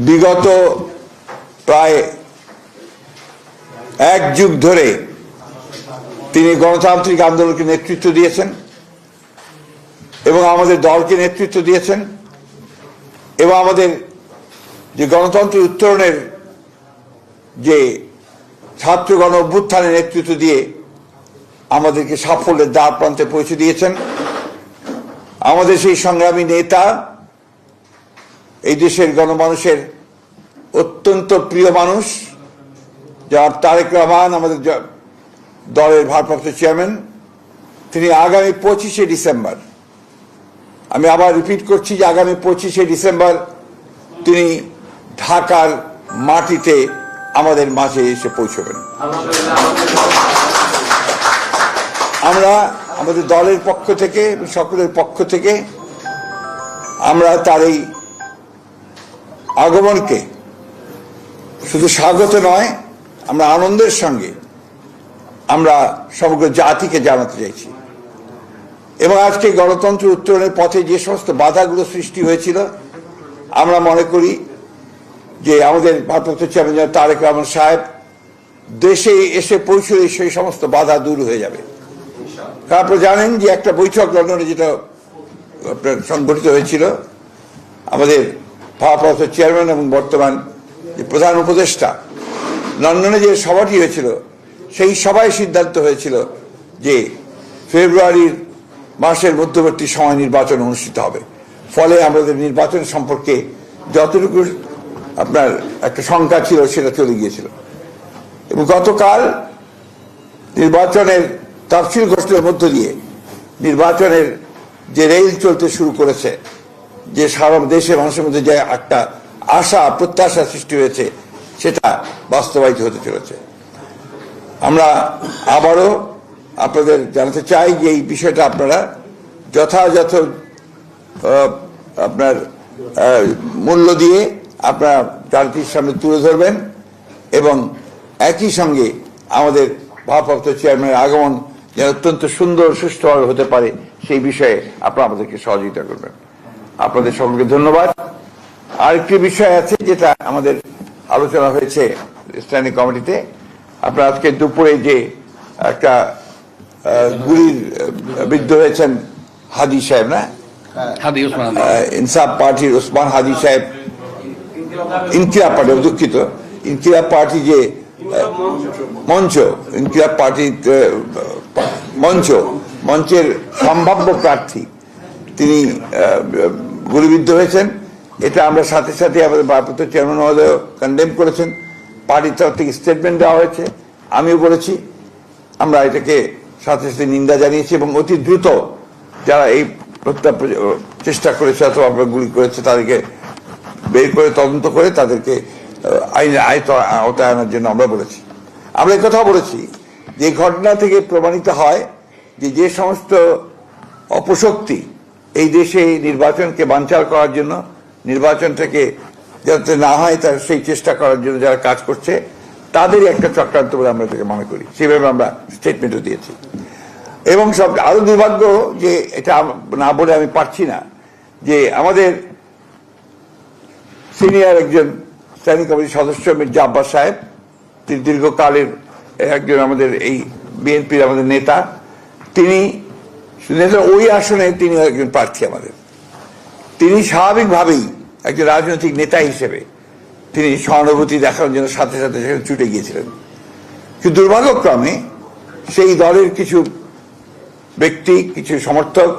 বিগত প্রায় এক যুগ ধরে তিনি গণতান্ত্রিক আন্দোলনকে নেতৃত্ব দিয়েছেন এবং আমাদের দলকে নেতৃত্ব দিয়েছেন এবং আমাদের যে গণতন্ত্রের উত্তরণের যে ছাত্র গণ অভ্যুত্থানের নেতৃত্ব দিয়ে আমাদেরকে সাফল্যের দ্বার প্রান্তে পৌঁছে দিয়েছেন। আমাদের সেই সংগ্রামী নেতা, এই দেশের গণমানুষের অত্যন্ত প্রিয় মানুষ যার তারেক রহমান, আমাদের দলের ভারপ্রাপ্ত চেয়ারম্যান, তিনি আগামী 25শে ডিসেম্বর, আমি আবার রিপিট করছি যে আগামী 25শে ডিসেম্বর তিনি ঢাকার মাটিতে আমাদের মাঝে এসে পৌঁছবেন। আমরা আমাদের দলের পক্ষ থেকে, সকলের পক্ষ থেকে আমরা তার এই আগমনকে শুধু স্বাগত নয়, আমরা আনন্দের সঙ্গে আমরা সমগ্র জাতিকে জানাতে চাইছি। এবং আজকে গণতন্ত্র উত্তরণের পথে যে সমস্ত বাধাগুলো সৃষ্টি হয়েছিল, আমরা মনে করি যে আমাদের ভারপ্রাপ্ত চেয়ারম্যান তারেক রহমান সাহেব দেশে এসে পৌঁছলে সেই সমস্ত বাধা দূর হয়ে যাবে। আপনারা জানেন যে একটা বৈঠক লন্ডনে যেটা আপনার সংগঠিত হয়েছিল, আমাদের ভারপ্রাপ্ত চেয়ারম্যান এবং বর্তমান যে প্রধান উপদেষ্টা, লন্ডনে যে সভাটি হয়েছিল সেই সভায় সিদ্ধান্ত হয়েছিল যে ফেব্রুয়ারির মাসের মধ্যবর্তী সময় নির্বাচন অনুষ্ঠিত হবে। ফলে আমাদের নির্বাচন সম্পর্কে যতটুকু আপনার একটা শঙ্কা ছিল সেটা চলে গিয়েছিল। এবং গতকাল নির্বাচনের তাফসিল ঘোষণার মধ্য দিয়ে নির্বাচনের যে রেল চলতে শুরু করেছে, যে সারা দেশের মানুষের মধ্যে যে একটা আশা প্রত্যাশা সৃষ্টি হয়েছে, সেটা বাস্তবায়িত হতে চলেছে। আমরা আবারও আপনাদের জানাতে চাই যে এই বিষয়টা আপনারা যথাযথ আপনার মূল্য দিয়ে আপনারা জাতির সামনে তুলে ধরবেন এবং একই সঙ্গে আমাদের ভারপ্রাপ্ত চেয়ারম্যানের আগমন যেন অত্যন্ত সুন্দর সুষ্ঠুভাবে হতে পারে সেই বিষয়ে আপনারা আমাদেরকে সহযোগিতা করবেন। আপনাদের সকলকে ধন্যবাদ। আরেকটি বিষয় আছে যেটা আমাদের আলোচনা হয়েছে স্ট্যান্ডিং কমিটিতে। আপনারা আজকে দুপুরে যে একটা গুলির বিদ্ধ হয়েছেন হাদি সাহেব, না ইনসাফ পার্টির ওসমান হাদি সাহেব, ইনকিলাব পার্টি, দুঃখিত, ইনকিলাব পার্টি যে মঞ্চ, ইনকিলাব পার্টির মঞ্চের সম্ভাব্য প্রার্থী, তিনি গুলিবিদ্ধ হয়েছেন। এটা আমরা সাথে সাথে আমাদের ভারপ্রাপ্ত চেয়ারম্যান মহোদয় কন্ডেম করেছেন, পার্টির তরফ থেকে স্টেটমেন্ট দেওয়া হয়েছে, আমিও বলেছি। আমরা এটাকে সাথে সাথে নিন্দা জানিয়েছি এবং অতি দ্রুত যারা এই চেষ্টা করেছে অথবা গুলি করেছে তাদেরকে বের করে তদন্ত করে তাদেরকে আইনের আওতায় আনার জন্য আমরা বলেছি। আমরা এই কথা বলেছি যে ঘটনা থেকে প্রমাণিত হয় যে যে সমস্ত অপশক্তি এই দেশে নির্বাচনকে বানচাল করার জন্য, নির্বাচন থেকে যাতে না হয় তার সেই চেষ্টা করার জন্য যারা কাজ করছে, তাদেরই একটা চক্রান্ত বলে আমরা এটাকে মনে করি। সেভাবে আমরা স্টেটমেন্টও দিয়েছি। এবং সব আরো দুর্ভাগ্য যে এটা না বলে আমি পারছি না যে আমাদের সিনিয়র একজন স্ট্যান্ডিং কমিটির সদস্য মির্জা আব্বাস সাহেব, তিনি দীর্ঘকালের একজন আমাদের এই বিএনপির আমাদের নেতা, তিনি ওই আসনে তিনি একজন প্রার্থী আমাদের। তিনি স্বাভাবিকভাবেই একজন রাজনৈতিক নেতা হিসেবে তিনি সহানুভূতি দেখানোর জন্য সাথে সাথে সেখানে ছুটে গিয়েছিলেন। কিন্তু দুর্ভাগ্যক্রমে সেই দলের কিছু ব্যক্তি, কিছু সমর্থক,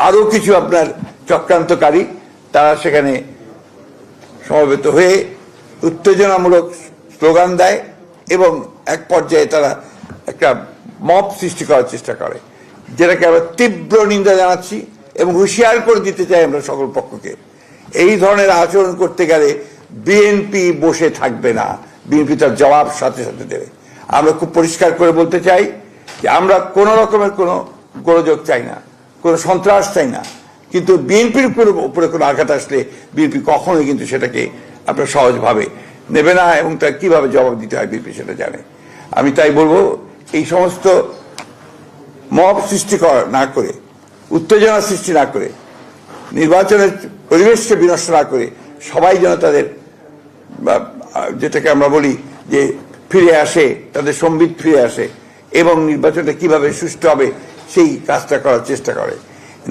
আরো কিছু আপনার চক্রান্তকারী, তারা সেখানে সমবেত হয়ে উত্তেজনামূলক স্লোগান দেয় এবং এক পর্যায়ে তারা একটা মব সৃষ্টি করার চেষ্টা করে, যেটাকে আমরা তীব্র নিন্দা জানাচ্ছি এবং হুঁশিয়ার করে দিতে চাই আমরা সকল পক্ষকে। এই ধরনের আচরণ করতে গেলে বিএনপি বসে থাকবে না, বিএনপি তার জবাব সাথে সাথে দেবে। আমরা খুব পরিষ্কার করে বলতে চাই যে আমরা কোনো রকমের কোনো গোলযোগ চাই না, কোনো সন্ত্রাস চাই না, কিন্তু বিএনপির উপরে কোনো আঘাত আসলে বিএনপি কখনোই কিন্তু সেটাকে আপনার সহজভাবে নেবে না এবং তার কিভাবে জবাব দিতে হয় বিএনপি সেটা জানে। আমি তাই বলবো, এই সমস্ত মব সৃষ্টি না করে, উত্তেজনা সৃষ্টি না করে, নির্বাচনের পরিবেশকে বিনষ্ট না করে সবাই যেন তাদের যেটাকে আমরা বলি যে ফিরে আসে, তাদের সম্বিত ফিরে আসে এবং নির্বাচনটা কিভাবে সুষ্ঠু হবে সেই কাজটা করার চেষ্টা করে।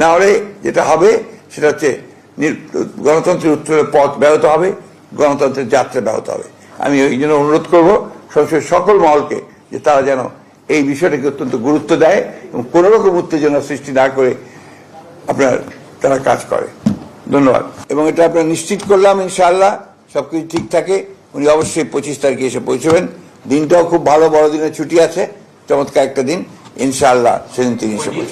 না হলে যেটা হবে সেটা হচ্ছে গণতন্ত্রের উত্তরের পথ ব্যাহত হবে, গণতন্ত্রের যাত্রা ব্যাহত হবে। আমি এই জন্য অনুরোধ করবো সরাসরি সকল মহলকে যে তারা যেন এই বিষয়টাকে অত্যন্ত গুরুত্ব দেয় এবং কোনো রকম উত্তেজনা সৃষ্টি না করে তারা কাজ করে। ধন্যবাদ। এবং এটা আপনারা নিশ্চিত করলাম ইনশাআল্লাহ সবকিছু ঠিক থাকে। উনি অবশ্যই 25 তারিখে এসে পৌঁছবেন। দিনটাও খুব ভালো, বড়দিনের ছুটি আছে, চমৎকার একটা দিন, ইনশাআল্লাহ সেদিন তিনি এসে পৌঁছবেন।